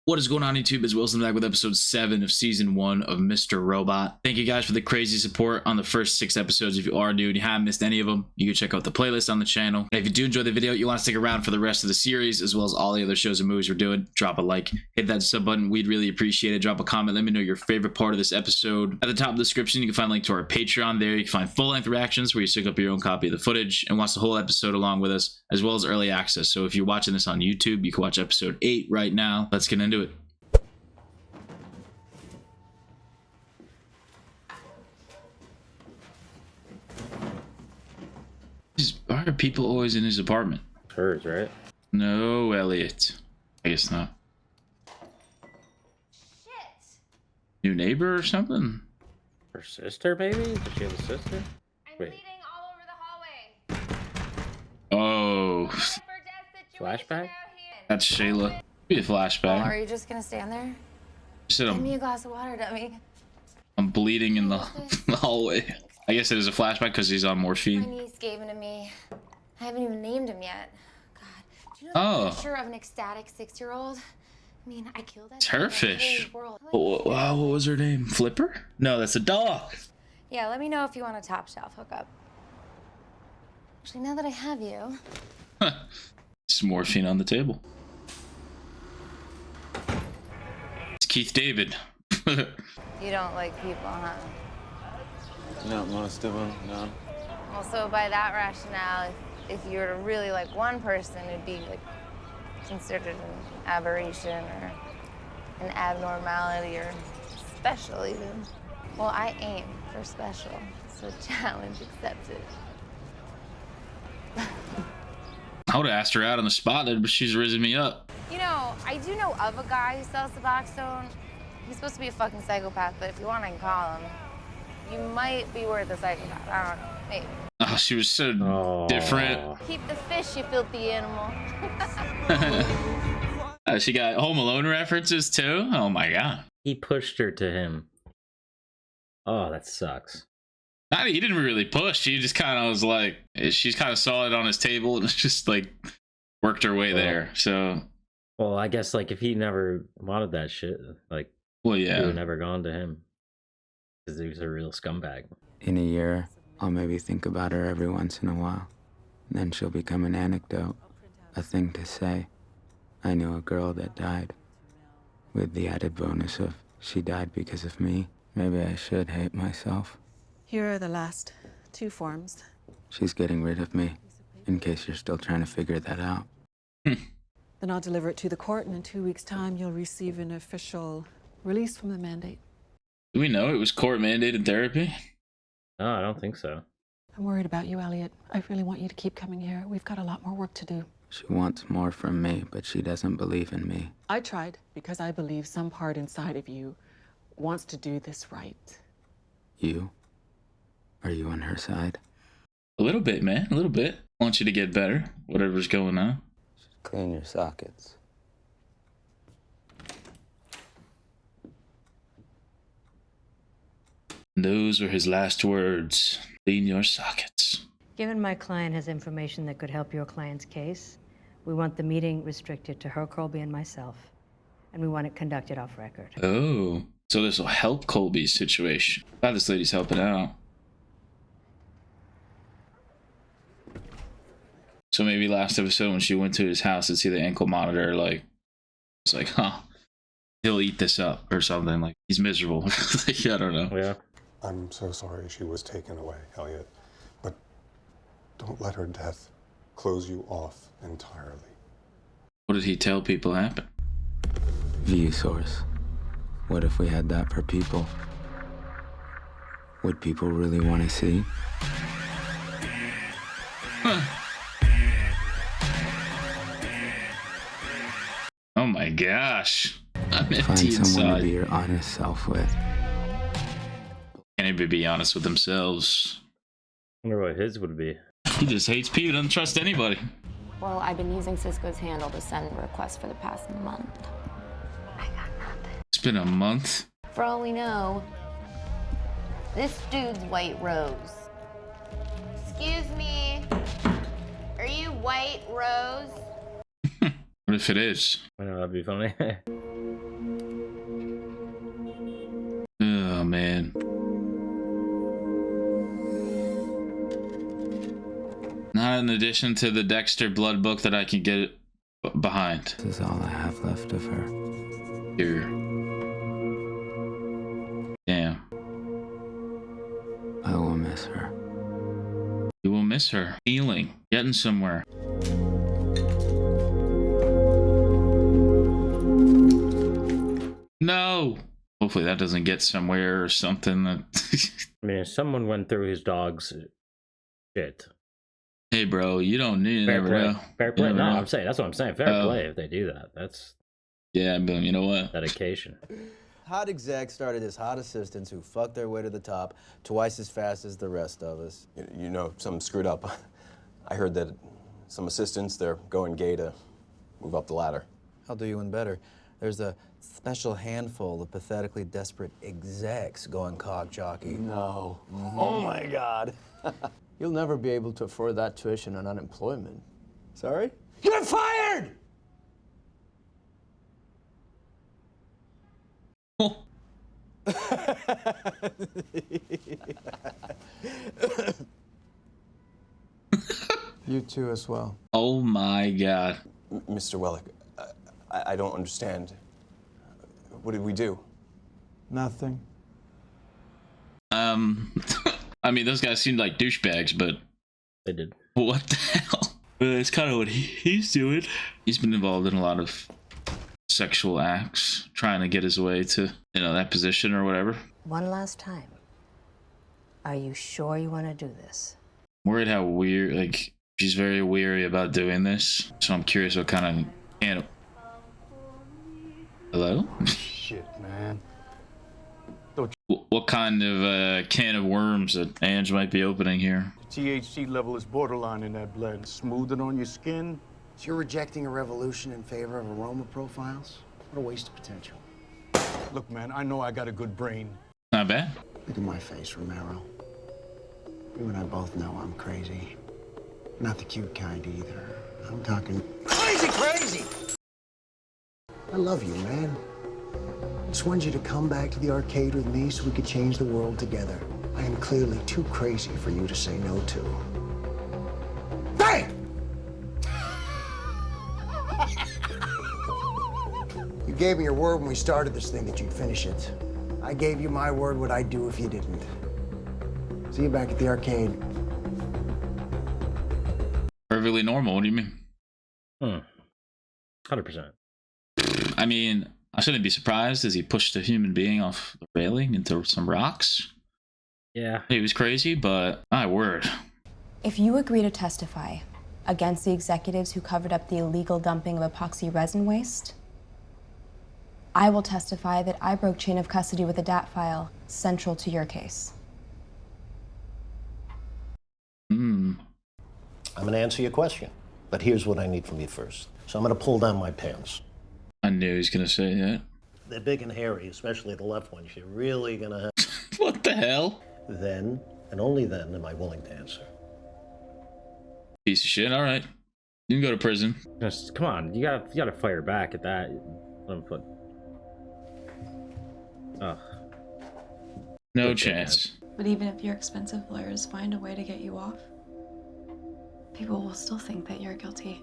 What is going on, YouTube? It's Wilson back with episode 7 of season 1 of Mr. Robot. Thank you guys for the crazy support on the first 6 episodes. If you are new and you haven't missed any of them, you can check out the playlist on the channel. And if you do enjoy the video, you want to stick around for the rest of the series, as well as all the other shows and movies we're doing, drop a like, hit that sub button. We'd really appreciate it. Drop a comment. Let me know your favorite part of this episode. At the top of the description, you can find a link to our Patreon. There you can find full-length reactions where you stick up your own copy of the footage and watch the whole episode along with us, as well as early access. So if you're watching this on YouTube, you can watch episode 8 right now. Let's get into it. Why are people always in his apartment? Hers, right? No, Elliot. I guess not. Shit! New neighbor or something? Her sister, maybe? Does she have a sister? I'm Wait. bleeding all over the hallway. Oh, Life or death situation Flashback? out here. that's Shayla. Be a Oh, flashback. are you just gonna stand there? She said Give me a glass of water, dummy. I'm bleeding in the hallway. I guess it is a flashback because he's on My morphine. niece gave him to me. I haven't even named him yet. God, do you know Oh. the picture of an ecstatic 6-year-old? I mean, I killed that. It's thing her in the fish. whole world. Wow, what was her name? Flipper? No, that's a dog. Yeah, let me know if you want a top shelf hookup. Actually, now that I have you, It's morphine on the table. It's Keith David. you don't like people, huh? No, most of them, no. Well, so by that rationale, if you were to really like one person, it'd be like considered an aberration or an abnormality or special even. Well, I aim for special, so challenge accepted. I would have asked her out on the spot, but she's risen me up. You know, I do know of a guy who sells Suboxone. He's supposed to be a fucking psychopath, but if you want, I can call him. You might be worth a psychopath. I don't know, maybe. Oh, she was so different. Keep the fish, you filthy animal. She got Home Alone references too. Oh my god. He pushed her to him. Oh, that sucks. He didn't really push. He just kind of was like, she's kind of saw it on his table and just like worked her way there. So, Well, I guess like if he never wanted that shit, like well, he would have yeah. never gone to him. Because he was a real scumbag. In a year, I'll maybe think about her every once in a while. Then she'll become an anecdote, a thing to say. I knew a girl that died. With the added bonus of she died because of me. Maybe I should hate myself. Here are the last 2 forms. She's getting rid of me, in case you're still trying to figure that out. Then I'll deliver it to the court, and in 2 weeks' time, you'll receive an official release from the mandate. Do we know it was court mandated therapy? No, I don't think so. I'm worried about you, Elliot. I really want you to keep coming here. We've got a lot more work to do. She wants more from me, but she doesn't believe in me. I tried because I believe some part inside of you wants to do this right. You? Are you on her side? A little bit, man. A little bit. I want you to get better. Whatever's going on. Clean your sockets. Those were his last words. Clean your sockets. Given my client has information that could help your client's case, we want the meeting restricted to her, Colby, and myself. And we want it conducted off record. Oh, so this will help Colby's situation. Glad this lady's helping out. So maybe last episode when she went to his house to see the ankle monitor, like, it's like, huh, he'll eat this up or something. Like, he's miserable. Like, I don't know. Yeah. I'm so sorry she was taken away, Elliot. But don't let her death close you off entirely. What did he tell people happened? View source. What if we had that for people? Would people really want to see? Oh my gosh. I'm Find empty someone to be inside. your honest self with. Can't even be honest with themselves. I wonder what his would be. He just hates people, doesn't trust anybody. Well, I've been using Cisco's handle to send requests for the past month. I got nothing. It's been a month. For all we know, this dude's White Rose. Excuse me. Are you White Rose? What if it is? I know that'd be funny. Oh man. Not an addition to the Dexter blood book that I can get behind. This is all I have left of her. Here. Damn. I will miss her. You will miss her. Healing. Getting somewhere. No! Hopefully that doesn't get somewhere or something. That I mean, if someone went through his dog's shit. Hey bro, you don't need Fair play. Fair play. You No, never know. I'm saying that's what I'm saying. Fair play if they do that. That's Yeah, but you know what? dedication. Hot exec started as hot assistants who fucked their way to the top twice as fast as the rest of us. You know, something screwed up. I heard that some assistants, they're going gay to move up the ladder. I'll do you one better. There's a special handful of pathetically desperate execs going cock jockey. No. Oh my God. You'll never be able to afford that tuition on unemployment. Sorry? You're fired! You too as well. Oh my god. Mr. Wellick, I don't understand. What did we do? Nothing. I mean, those guys seemed like douchebags, but They did. what the hell? It's kind of what he's doing. He's been involved in a lot of sexual acts, trying to get his way to, you know, that position or whatever. One last time. Are you sure you want to do this? I'm worried how weird, like, she's very weary about doing this. So I'm curious what kind of can of... Hello? Shit, man. What kind of can of worms that Ange might be opening here? The THC level is borderline in that blend. Smooth it on your skin. So you're rejecting a revolution in favor of aroma profiles? What a waste of potential. Look, man, I know I got a good brain. Not bad. Look at my face, Romero. You and I both know I'm crazy. Not the cute kind either. I'm talking crazy! I love you, man. I just wanted you to come back to the arcade with me so we could change the world together. I am clearly too crazy for you to say no to. Bang! You gave me your word when we started this thing that you'd finish it. I gave you my word what I'd do if you didn't. See you back at the arcade. Perfectly normal. What do you mean? 100%. I mean, I shouldn't be surprised as he pushed a human being off the railing into some rocks. Yeah. He was crazy, but my word. If you agree to testify against the executives who covered up the illegal dumping of epoxy resin waste, I will testify that I broke chain of custody with a DAT file central to your case. I'm going to answer your question, but here's what I need from you first. So I'm going to pull down my pants. I knew he was going to say that. They're big and hairy, especially the left ones. You're really going to have... What the hell? Then, and only then, am I willing to answer. Piece of shit. All right. You can go to prison. Just, come on. You gotta fire back at that. Let him put... Ugh. No chance. But even if your expensive lawyers find a way to get you off, people will still think that you're guilty.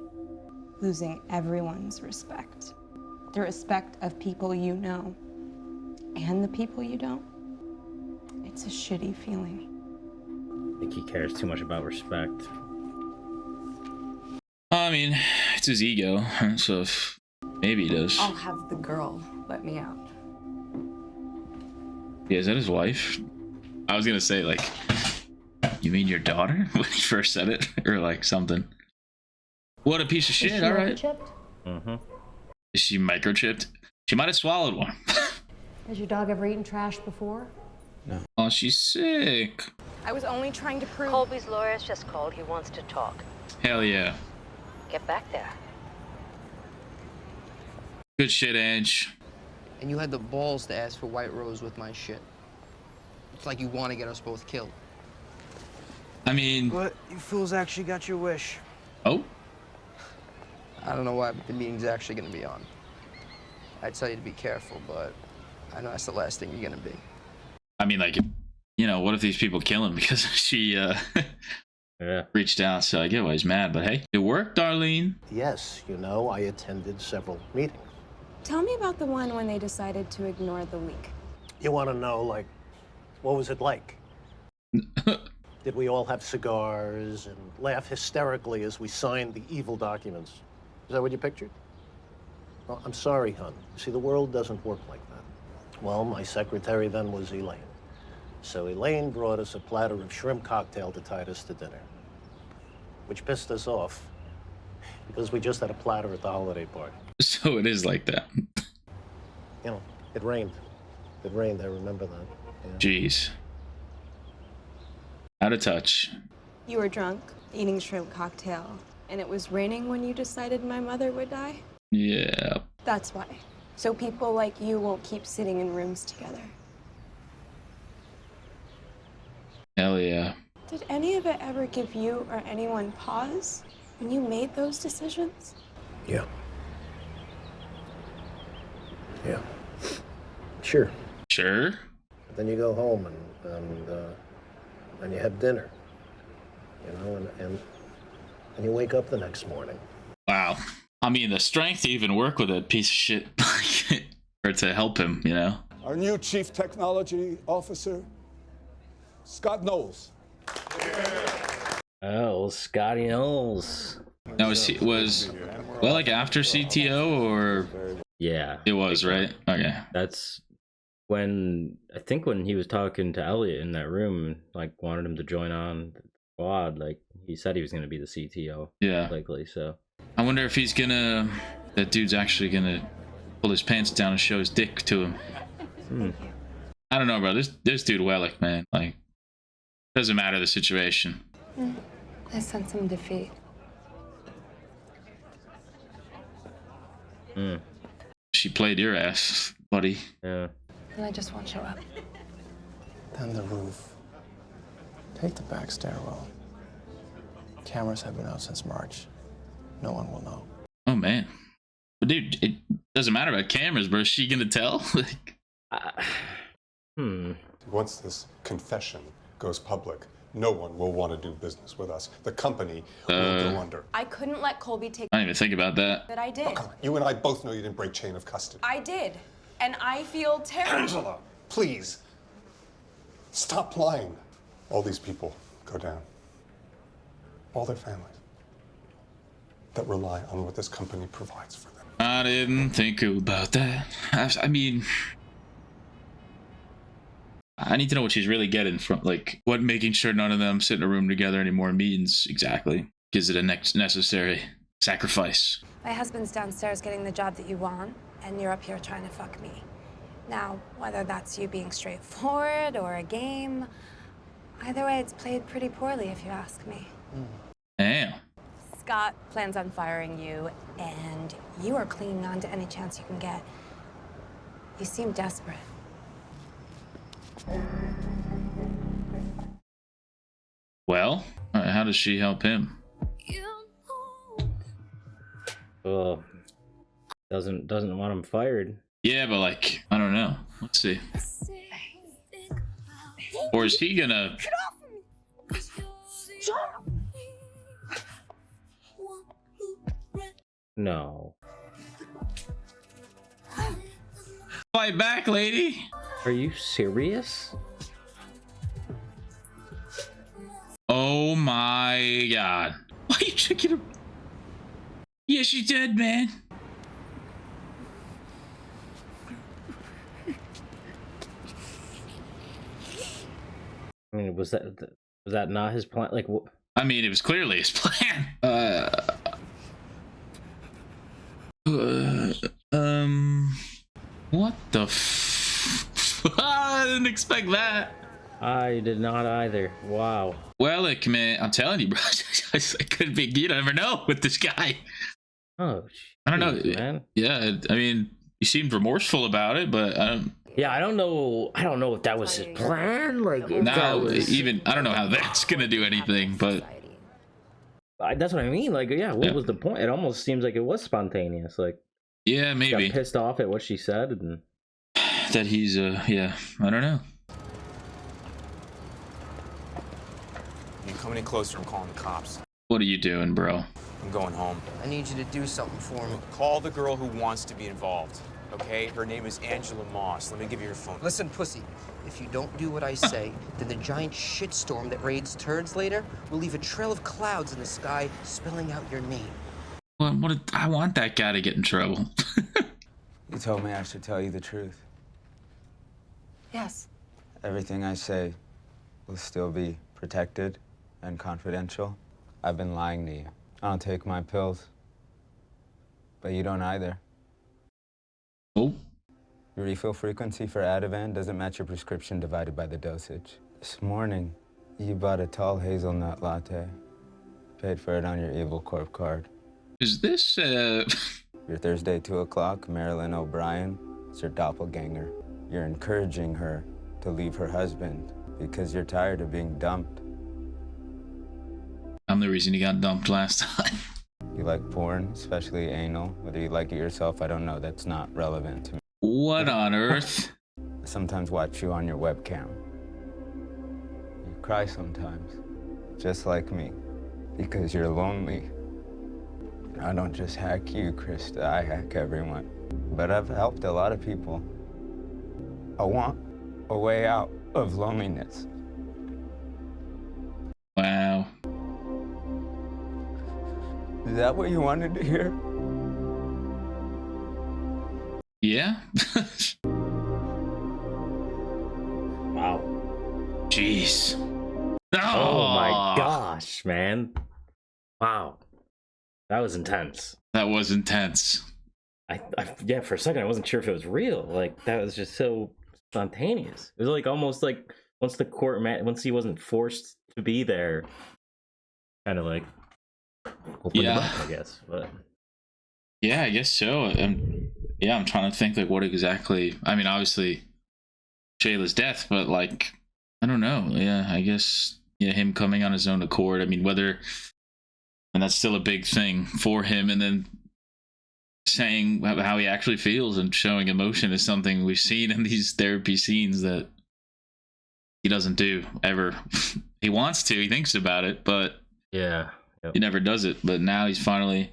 Losing everyone's respect. The respect of people you know and the people you don't. It's a shitty feeling. I think he cares too much about respect. I mean, it's his ego, so if maybe he does. I'll have the girl let me out. Yeah, is that his wife? I was gonna say, like, you mean your daughter? When he first said it, or like something. What a piece of shit, alright. Mm-hmm. Is she microchipped? She might have swallowed one. Has your dog ever eaten trash before? No. Oh, she's sick. I was only trying to prove... Colby's lawyer's just called. He wants to talk. Hell yeah. Get back there. Good shit, Ange. And you had the balls to ask for White Rose with my shit. It's like you want to get us both killed. I mean... But you fools actually got your wish. Oh? I don't know why, but the meeting's actually going to be on. I tell you to be careful, but I know that's the last thing you're going to be. I mean, like, you know, what if these people kill him because she yeah, reached out? So I get why he's mad, but hey, it worked, Darlene. Yes, you know, I attended several meetings. Tell me about the one when they decided to ignore the leak. You want to know, like, what was it like? Did we all have cigars and laugh hysterically as we signed the evil documents? Is that what you pictured? Well, I'm sorry, hon. See, the world doesn't work like that. Well, my secretary then was Elaine. So Elaine brought us a platter of shrimp cocktail to tide us to dinner, which pissed us off because we just had a platter at the holiday party. So it is like that. You know, it rained. It rained, I remember that. Yeah. Jeez. Out of touch. You were drunk, eating shrimp cocktail, and it was raining when you decided my mother would die? Yeah. That's why. So people like you won't keep sitting in rooms together. Hell yeah. Did any of it ever give you or anyone pause when you made those decisions? Yeah. Yeah. Sure. Sure. But then you go home and you have dinner, you know, and you wake up the next morning. Wow. I mean, the strength to even work with a piece of shit or to help him, you know. Our new Chief Technology Officer, Scott Knowles. Oh, Scotty Knowles. Now, was well, like after CTO or? Yeah. It was, right? Okay. That's when, I think when he was talking to Elliot in that room, like wanted him to join on the squad, like he said he was going to be the CTO. Yeah. Likely, so. I wonder if he's gonna, that dude's actually gonna pull his pants down and show his dick to him. I don't know, bro. This dude Wellick, man, like, doesn't matter the situation. I sense some defeat. She played your ass, buddy. Yeah. And I just won't show up. Then the roof. Take the back stairwell. Cameras have been out since March. No one will know. Oh, man. But, dude, it doesn't matter about cameras, bro. Is she gonna tell? Like, Once this confession goes public, no one will want to do business with us. The company will go under. I couldn't let Colby take. I didn't even think about that. But I did. Oh, come on. You and I both know you didn't break chain of custody. I did. And I feel terrible. Angela, please. Stop lying. All these people go down. All their families that rely on what this company provides for them. I didn't think about that. I mean, I need to know what she's really getting from, like, what making sure none of them sit in a room together anymore means exactly. Is it a necessary sacrifice? My husband's downstairs getting the job that you want, and you're up here trying to fuck me. Now, whether that's you being straightforward or a game, either way, it's played pretty poorly if you ask me. Damn. Scott plans on firing you, and you are clinging on to any chance you can get. You seem desperate. Well, how does she help him? Well, doesn't want him fired. Yeah, but like, I don't know. Let's see. Or is he gonna? Get off of me! Shut up! No. Fight back, lady. Are you serious? Oh my god. Why are you checking her? Yeah, she's dead, man. I mean, was that not his plan? Like, I mean, it was clearly his plan. What the I didn't expect that. I did not either. Wow. Well, like, man, I'm telling you, bro. It could be, you never know with this guy. Oh, I don't know, man. Yeah, I mean, he seemed remorseful about it, but yeah, I don't know if that was his plan. Like, now, even I don't know how that's gonna do anything, but that's what I mean. Like, yeah, what was the point? It almost seems like it was spontaneous. Like, yeah, maybe got pissed off at what she said, and that he's yeah, I don't know. You come any closer, I'm calling the cops. What are you doing, bro? I'm going home. I need you to do something for me. Call the girl who wants to be involved, okay? Her name is Angela Moss. Let me give you her phone. Listen, pussy, if you don't do what I say, then the giant shitstorm that raids turds later will leave a trail of clouds in the sky spelling out your name. I want that guy to get in trouble. You told me I should tell you the truth. Yes. Everything I say will still be protected and confidential. I've been lying to you. I don't take my pills, but you don't either. Oh. Your refill frequency for Ativan doesn't match your prescription divided by the dosage. This morning, you bought a tall hazelnut latte. Paid for it on your Evil Corp card. Is this, Your Thursday 2 o'clock, Marilyn O'Brien, is your doppelganger. You're encouraging her to leave her husband because you're tired of being dumped. I'm the reason you got dumped last time. You like porn, especially anal. Whether you like it yourself, I don't know. That's not relevant to me. What on earth? I sometimes watch you on your webcam. You cry sometimes, just like me, because you're lonely. I don't just hack you, Krista. I hack everyone. But I've helped a lot of people. I want a way out of loneliness. Wow. Is that what you wanted to hear? Yeah. Wow. Jeez. Oh my gosh, man. Wow. That was intense. That was intense. Yeah, for a second I wasn't sure if it was real. Like, that was just so spontaneous. It was like almost like once the court once he wasn't forced to be there, kind of like opened him up, I guess. But yeah, I guess so. Yeah, I'm trying to think like what exactly. I mean, obviously Shayla's death, but like I don't know. Yeah, I guess him coming on his own accord. I mean, whether, and that's still a big thing for him, and then saying how he actually feels and showing emotion is something we've seen in these therapy scenes that he doesn't do ever. He wants to, he thinks about it, but yeah, he never does it. But now he's finally,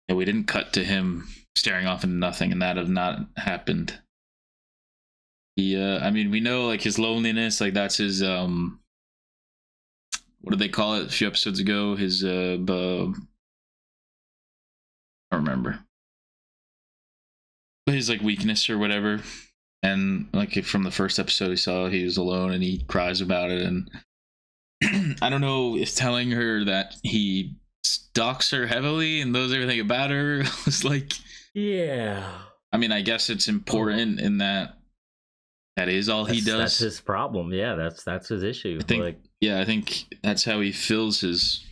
we didn't cut to him staring off into nothing, and that have not happened. He, I mean, we know like his loneliness, like that's his, what did they call it a few episodes ago? His, I don't remember. But his like weakness or whatever. And like from the first episode he saw, he was alone and he cries about it. And I don't know if telling her that he stalks her heavily and knows everything about her was like, yeah. I mean, I guess it's important in that is all he does. That's his problem. Yeah, that's his issue. I think, I think that's how he fills his,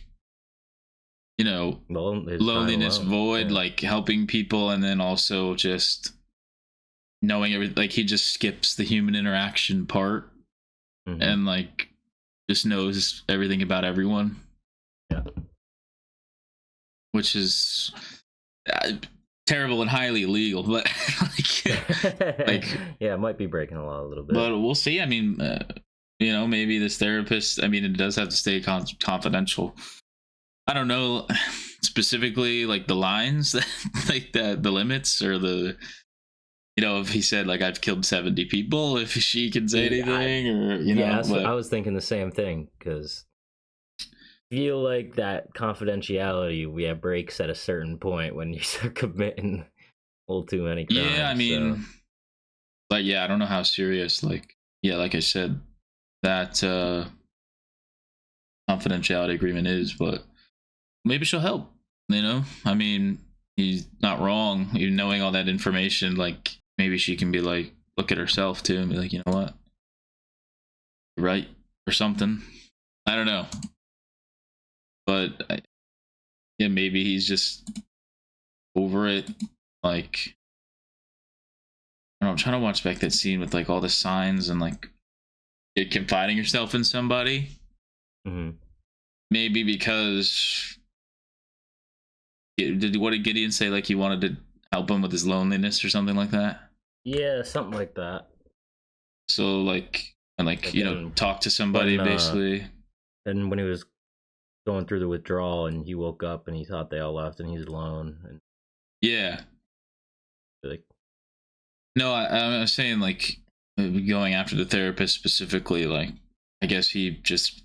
loneliness void, like helping people, and then also just knowing everything. Like he just skips the human interaction part, and like just knows everything about everyone. Yeah, which is terrible and highly illegal, but like yeah, it might be breaking the law a little bit. But we'll see. I mean, maybe this therapist. I mean, it does have to stay confidential. I don't know specifically like the lines, like the limits or the, if he said like I've killed 70 people, if she can say anything or I was thinking the same thing, because I feel like that confidentiality breaks at a certain point when you start committing a little too many crimes. Yeah, I mean, but I don't know how serious like I said that confidentiality agreement is, but maybe she'll help, I mean, he's not wrong, even knowing all that information. Like maybe she can be like, look at herself too and be like, you know what, you're right, or something. I don't know, but maybe he's just over it. Like I don't know, I'm trying to watch back that scene with like all the signs and like confiding yourself in somebody. Maybe because what did Gideon say? Like he wanted to help him with his loneliness or something like that. Yeah, something like that. So like, and like talk to somebody basically. And when he was going through the withdrawal, and he woke up and he thought they all left, and he's alone. And Yeah. like, No, I was saying, like, going after the therapist specifically, like, I guess he just,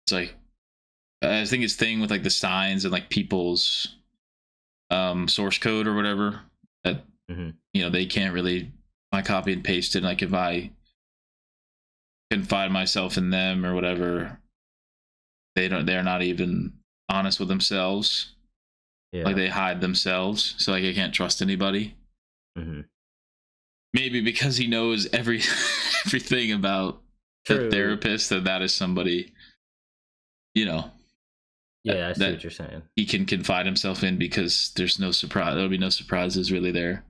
it's like, I think his thing with, like, the signs and, like, people's source code or whatever, that, you know, they can't really, I copy and paste it, like, if I confide myself in them or whatever, they're not even honest with themselves. Yeah. Like, they hide themselves, so, like, I can't trust anybody. Maybe because he knows everything about the therapist, that is somebody, you know. Yeah, I see what you're saying. He can confide himself in because there's no surprise. There'll be no surprises really there.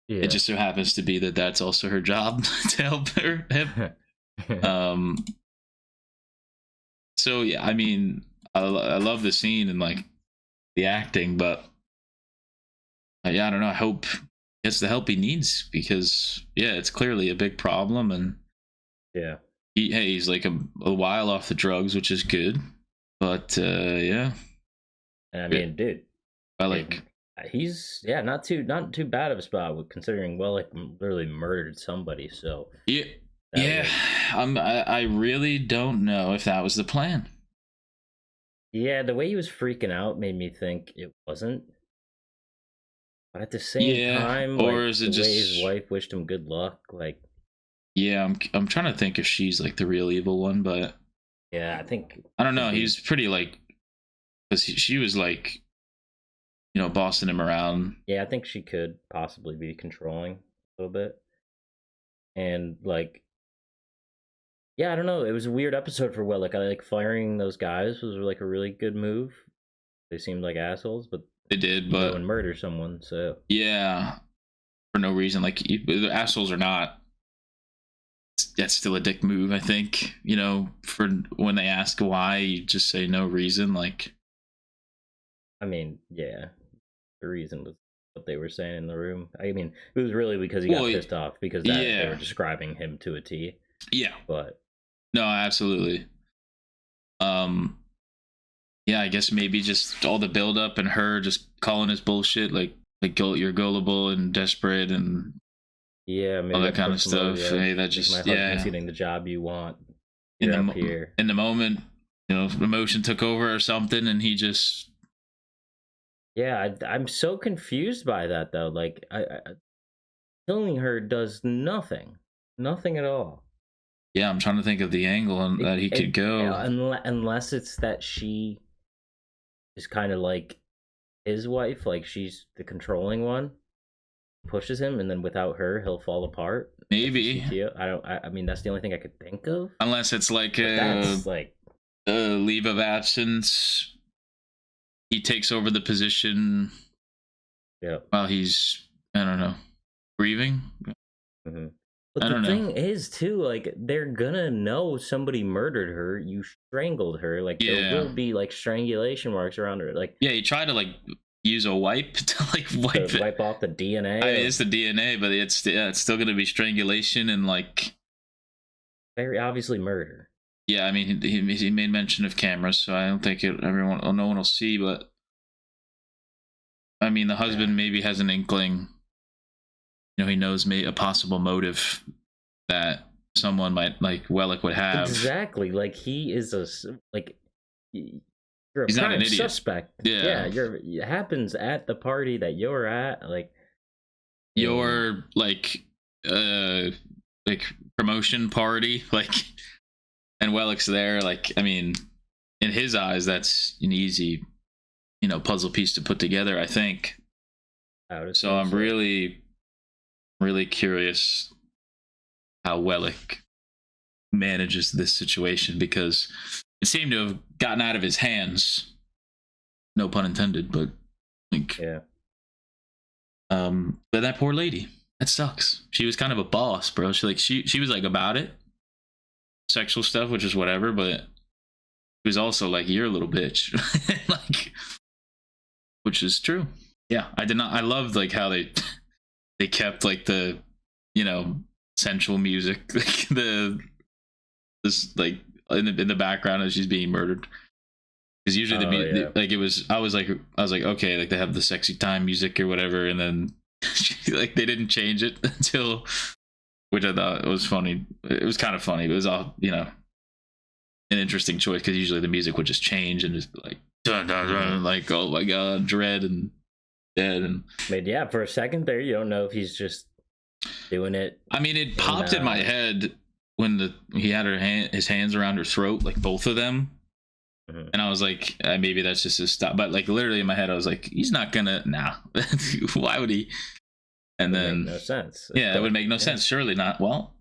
Yeah. It just so happens to be that that's also her job to help him. So yeah, I mean, I love the scene and like the acting, but yeah, I don't know. I hope he gets the help he needs because yeah, it's clearly a big problem, and yeah, he's like a while off the drugs, which is good, but yeah. And I mean, dude, I like he's not too bad of a spot considering Wellick literally murdered somebody. So yeah. Yeah, I really don't know if that was the plan. Yeah, the way he was freaking out made me think it wasn't. But at the same time, or like, is it the just way his wife wished him good luck? Like, yeah, I'm trying to think if she's like the real evil one, but yeah, I think I don't know. He's pretty like, because she was like, you know, bossing him around. Yeah, I think she could possibly be controlling a little bit, and like. Yeah, I don't know. It was a weird episode for Wellick. I like firing those guys was like a really good move. They seemed like assholes, but they did, but and murder someone. So yeah, for no reason. Like the assholes or not, that's still a dick move. I think, you know, for when they ask why, you just say no reason. Like, I mean, yeah, the reason was what they were saying in the room. I mean, it was really because he got pissed off because they were describing him to a T. Yeah, but. No, absolutely. Yeah, I guess maybe just all the build up and her just calling his bullshit, like you're gullible and desperate and maybe all that kind of stuff. Hey, that just my husband's getting the job you want. In here. In the moment, you know, emotion took over or something, and he just. Yeah, I'm so confused by that though. Like, I killing her does nothing at all. Yeah, I'm trying to think of the angle that he could go. Unless it's that she is kind of like his wife, like she's the controlling one, pushes him, and then without her, he'll fall apart. Maybe. I mean, that's the only thing I could think of. Unless it's like a leave of absence. He takes over the position. Yeah. While he's, I don't know, grieving. Mm-hmm. But the thing is, too, like, they're gonna know somebody murdered her. You strangled her. Like, there will be, like, strangulation marks around her. Like, yeah, he tried to, like, use a wipe to, like, wipe off the DNA. I mean, it's the DNA, but it's still gonna be strangulation and, like... Very obviously murder. Yeah, I mean, he made mention of cameras, so I don't think no one will see, but... I mean, the husband maybe has an inkling... You know, he knows a possible motive that someone might, like Wellick would have. Exactly, like he is you're a He's not an idiot. Suspect. Yeah, it happens at the party that you're at. Like your like promotion party, like, and Wellick's there. Like, I mean, in his eyes, that's an easy, you know, puzzle piece to put together. I think. So I'm really curious how Wellick manages this situation, because it seemed to have gotten out of his hands. No pun intended, but like, but that poor lady, that sucks. She was kind of a boss, bro. She was like about it, sexual stuff, which is whatever, but she was also like, you're a little bitch, like, which is true. Yeah, I loved like how they kept like the, you know, sensual music, like this like in the background as she's being murdered. Because usually like it was, I was like, okay, like they have the sexy time music or whatever, and then like they didn't change it until, which I thought was funny. It was kind of funny, but it was all, you know, an interesting choice because usually the music would just change and just be like dun, dun, dun, like, oh my god, dread and dead. And but yeah, for a second there, you don't know if he's just doing it. I mean, it popped in my head when he had his hands around her throat, like both of them. And I was like, maybe that's just his stop. But like literally in my head, I was like, he's not gonna. Nah, why would he? And then no sense. Yeah, it would make no sense. Surely not. Well,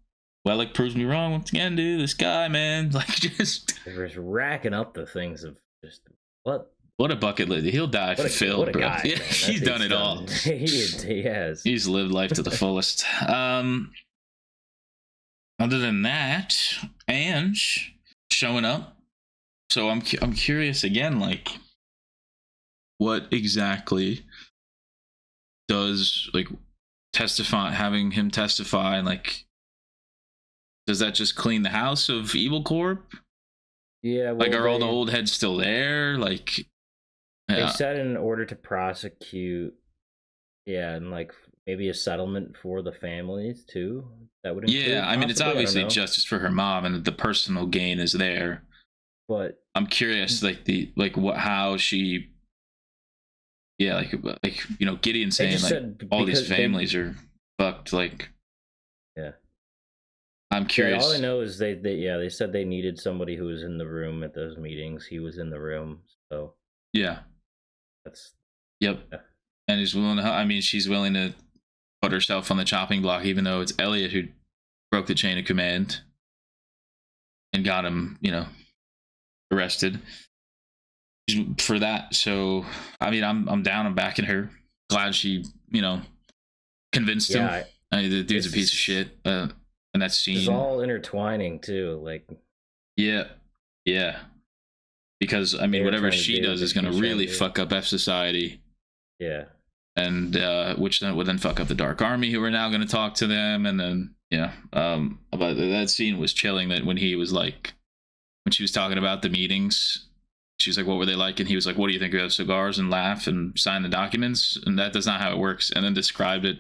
like proves me wrong once again, dude. This guy, man, like just racking up the things of just what. What a bucket list. He'll die for Phil, bro. Guy, yeah, he's done it all. He has. He's lived life to the fullest. Other than that, Ange showing up. So I'm curious again, like, what exactly does like having him testify, like, does that just clean the house of Evil Corp? Yeah, well, like, are all the old heads still there? Like, they said in order to prosecute, and like maybe a settlement for the families too. That would include, I mean, it's obviously justice for her mom, and the personal gain is there. But I'm curious, like how she, like you know, Gideon saying like all these families are fucked. Like, I'm curious. All I know is they said they needed somebody who was in the room at those meetings. He was in the room, so that's and he's willing to. I mean, she's willing to put herself on the chopping block, even though it's Elliot who broke the chain of command and got him, you know, arrested for that. So I mean, I'm down. I'm backing her. Glad she, you know, convinced him. I mean, the dude's a piece of shit. And that scene is all intertwining too. Like, because I mean, whatever she does is going to really fuck up F Society. And which then would then fuck up the Dark Army, who are now going to talk to them. And then but that scene was chilling. That when he was like, when she was talking about the meetings, she was like, what were they like? And he was like, what do you think? We have cigars and laugh and sign the documents? And that does not how it works. And then described it,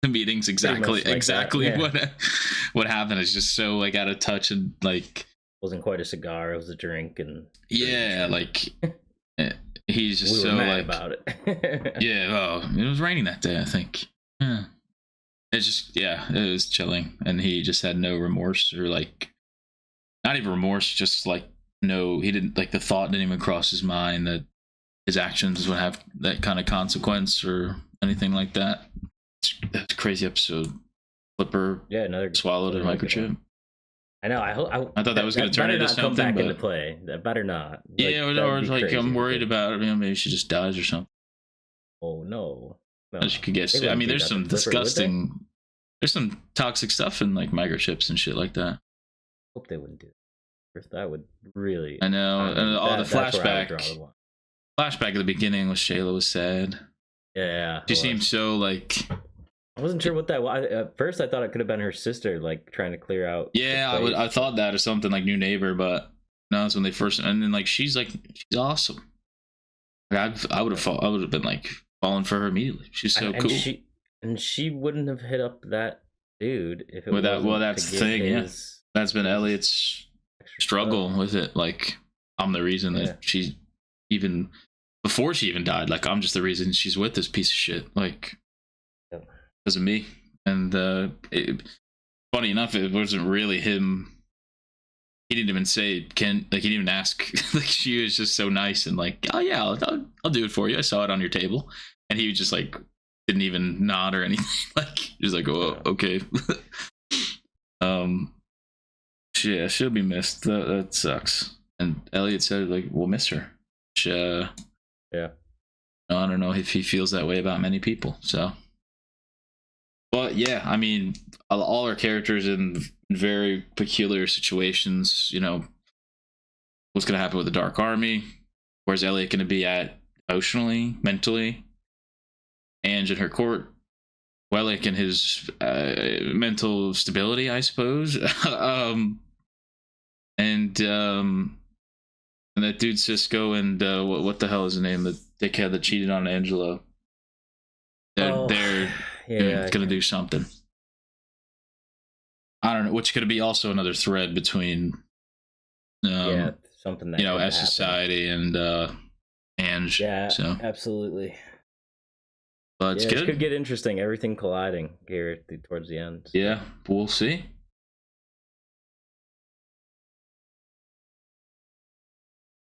the meetings exactly what happened. Is just so like out of touch, and like wasn't quite a cigar, it was a drink. And like he's just so mad like about it. It was raining that day, I think. It's just it was chilling, and he just had no remorse, or like not even remorse, just like he didn't, like the thought didn't even cross his mind that his actions would have that kind of consequence or anything like that. That's a crazy episode. Flipper swallowed a microchip. I know. I thought that was going to turn into something. Come back into play. That better not. Or like I'm worried about it. You know, maybe she just dies or something. Oh no! She could get. I mean, there's some disgusting. There's some toxic stuff in like microchips and shit like that. Hope they wouldn't do that. That would really. I know. And all the flashback. Flashback at the beginning with Shayla was sad. Yeah. She seemed so like. I wasn't sure what that was. At first, I thought it could have been her sister, like trying to clear out. Yeah, I thought that or something like new neighbor, but no, it's when they first. And then like she's awesome. Like, I would have been like falling for her immediately. She's so cool. She wouldn't have hit up that dude if it was. That's the thing. That's been Elliot's struggle with it. Like, I'm the reason that she even before she even died. Like, I'm just the reason she's with this piece of shit. Like, because of me. And funny enough, it wasn't really him. He didn't even say Ken. Like, he didn't even ask. Like, she was just so nice and like, oh yeah, I'll do it for you. I saw it on your table, and he was just like didn't even nod or anything. Like, he was like, oh okay. Yeah, she'll be missed. That sucks. And Elliot said, like, we'll miss her. Which, I don't know if he feels that way about many people. So, but yeah, I mean, all our characters in very peculiar situations. You know, what's gonna happen with the Dark Army? Where's Elliot gonna be at emotionally, mentally? Ange in her court. Wellick and his mental stability, I suppose. And that dude Cisco and what the hell is his name? The dickhead that cheated on Angela. They're gonna do something. I don't know, which could be also another thread between something that S Society and Ange. Yeah, so absolutely. But it's This good. could get interesting. Everything colliding here towards the end. Yeah, we'll see.